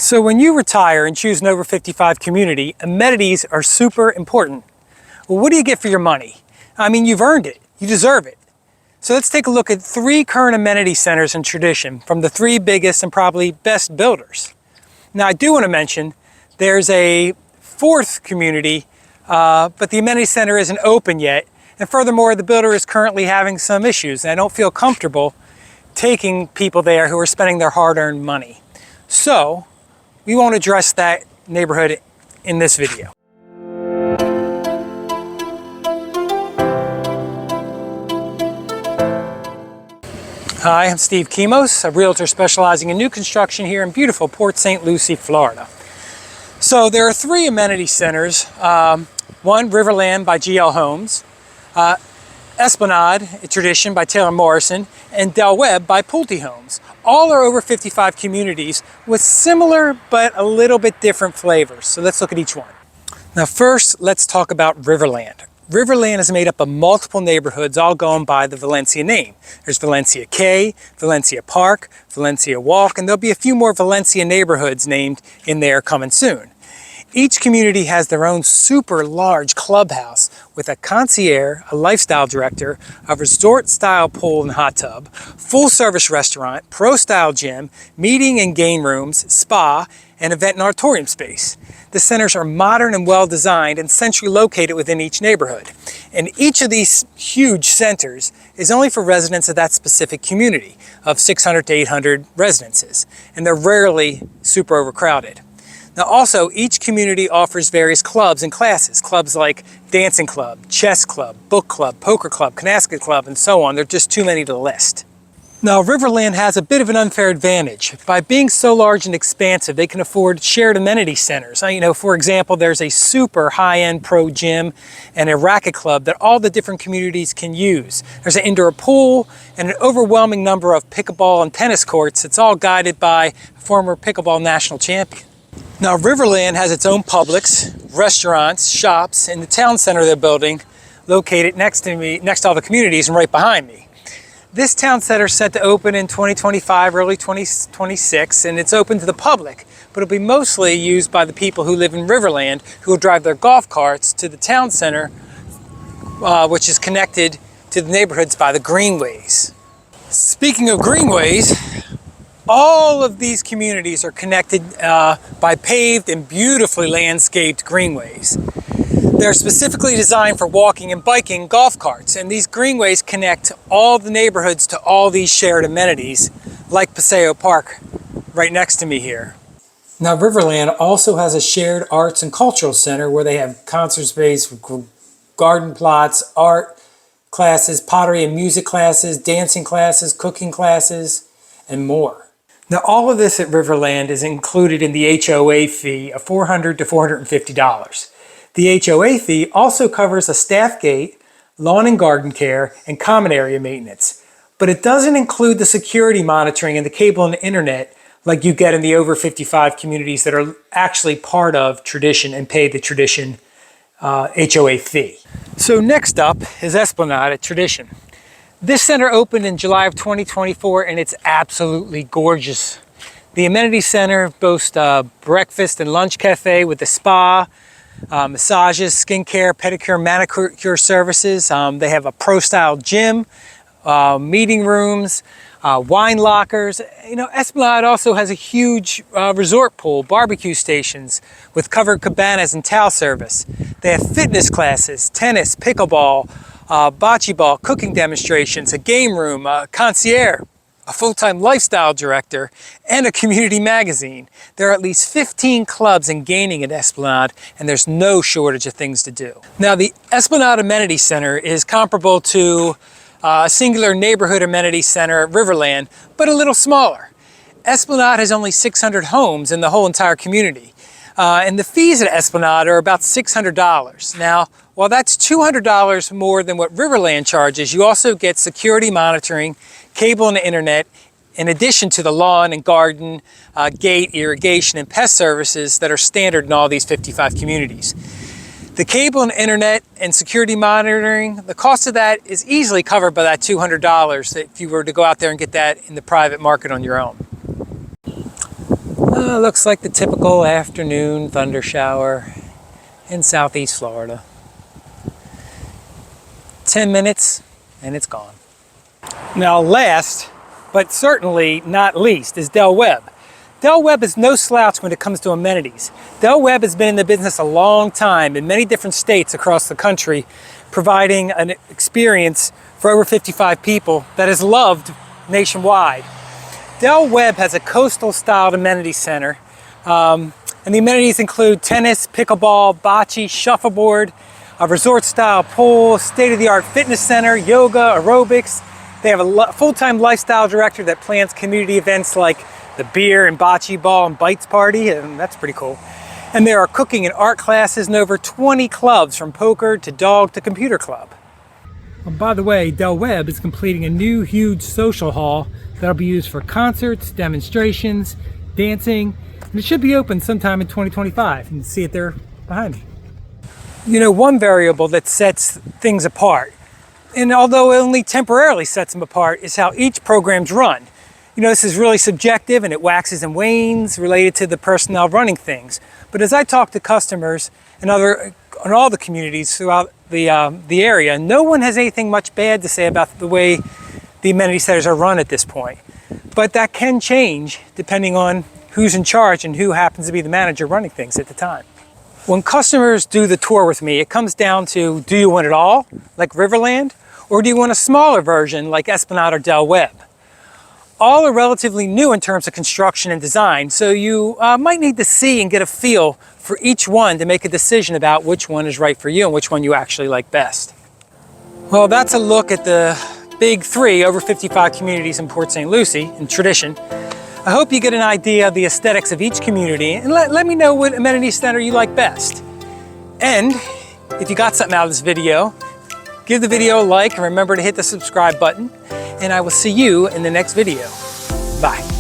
So when you retire and choose an over 55 community, amenities are super important. Well, what do you get for your money? I mean, you've earned it. You deserve it. So let's take a look at 3 current amenity centers in Tradition from the 3 biggest and probably best builders. Now, I do want to mention there's a 4th community, but the amenity center isn't open yet. And furthermore, the builder is currently having some issues, and I don't feel comfortable taking people there who are spending their hard-earned money. So we won't address that neighborhood in this video. Hi, I'm Steve Kimos, a realtor specializing in new construction here in beautiful Port St Lucie, Florida. So there are 3 amenity centers. One, Riverland by GL Homes, Esplanade, a Tradition by Taylor Morrison, and Del Webb by Pulte Homes. All are over 55 communities with similar but a little bit different flavors. So let's look at each one. Now first, let's talk about Riverland. Riverland is made up of multiple neighborhoods all going by the Valencia name. There's Valencia K, Valencia Park, Valencia Walk, and there'll be a few more Valencia neighborhoods named in there coming soon. Each community has their own super large clubhouse with a concierge, a lifestyle director, a resort-style pool and hot tub, full-service restaurant, pro-style gym, meeting and game rooms, spa, and event and auditorium space. The centers are modern and well-designed and centrally located within each neighborhood. And each of these huge centers is only for residents of that specific community of 600 to 800 residences, and they're rarely super overcrowded. Now also, each community offers various clubs and classes. Clubs like dancing club, chess club, book club, poker club, canasket club, and so on. There are just too many to list. Now, Riverland has a bit of an unfair advantage. By being so large and expansive, they can afford shared amenity centers. For example, there's a super high-end pro gym and a racket club that all the different communities can use. There's an indoor pool and an overwhelming number of pickleball and tennis courts. It's all guided by a former pickleball national champion. Now, Riverland has its own Publix, restaurants, shops, and the town center they're building located next to me, next to all the communities and right behind me. This town center is set to open in 2025, early 2026, and it's open to the public, but it'll be mostly used by the people who live in Riverland who will drive their golf carts to the town center, which is connected to the neighborhoods by the greenways. Speaking of greenways, all of these communities are connected by paved and beautifully landscaped greenways. They're specifically designed for walking and biking golf carts, and these greenways connect all the neighborhoods to all these shared amenities, like Paseo Park right next to me here. Now, Riverland also has a shared arts and cultural center where they have concert space, garden plots, art classes, pottery and music classes, dancing classes, cooking classes, and more. Now, all of this at Riverland is included in the HOA fee of $400 to $450. The HOA fee also covers a staff gate, lawn and garden care, and common area maintenance. But it doesn't include the security monitoring and the cable and the internet like you get in the over 55 communities that are actually part of Tradition and pay the Tradition HOA fee. So next up is Esplanade at Tradition. This center opened in July of 2024, and it's absolutely gorgeous. The amenity center boasts a breakfast and lunch cafe with a spa, massages, skincare, pedicure, manicure services. They have a pro-style gym, meeting rooms, wine lockers. Esplanade also has a huge resort pool, barbecue stations with covered cabanas and towel service. They have fitness classes, tennis, pickleball, bocce ball, cooking demonstrations, a game room, a concierge, a full-time lifestyle director, and a community magazine. There are at least 15 clubs and gaming at Esplanade, and there's no shortage of things to do. Now, the Esplanade Amenity Center is comparable to a singular neighborhood amenity center at Riverland, but a little smaller. Esplanade has only 600 homes in the whole entire community. And the fees at Esplanade are about $600. Now, while that's $200 more than what Riverland charges, you also get security monitoring, cable and internet, in addition to the lawn and garden, gate, irrigation, and pest services that are standard in all these 55 communities. The cable and internet and security monitoring, the cost of that is easily covered by that $200 if you were to go out there and get that in the private market on your own. Looks like the typical afternoon thunder shower in Southeast Florida. 10 minutes and it's gone. Now last, but certainly not least, is Del Webb. Del Webb is no slouch when it comes to amenities. Del Webb has been in the business a long time in many different states across the country, providing an experience for over 55 people that is loved nationwide. Del Webb has a coastal styled amenity center, and the amenities include tennis, pickleball, bocce, shuffleboard, a resort style pool, state-of-the-art fitness center, yoga, aerobics. They have a full-time lifestyle director that plans community events like the beer and bocce ball and bites party, and that's pretty cool. And there are cooking and art classes and over 20 clubs from poker to dog to computer club. Well, by the way, Del Webb is completing a new huge social hall that'll be used for concerts, demonstrations, dancing, and it should be open sometime in 2025. You can see it there behind me. You know, one variable that sets things apart, and although it only temporarily sets them apart, is how each program's run. You know, this is really subjective and it waxes and wanes related to the personnel running things. But as I talk to customers and all the communities throughout the area, no one has anything much bad to say about the way the amenity centers are run at this point. But that can change depending on who's in charge and who happens to be the manager running things at the time. When customers do the tour with me, it comes down to, do you want it all, like Riverland, or do you want a smaller version like Esplanade or Del Webb? All are relatively new in terms of construction and design, so you might need to see and get a feel for each one to make a decision about which one is right for you and which one you actually like best. Well, that's a look at the big 3 over 55 communities in Port St Lucie in tradition. I hope you get an idea of the aesthetics of each community and let me know what amenity center you like best. And if you got something out of this video, give the video a like and remember to hit the subscribe button. And I will see you in the next video. Bye.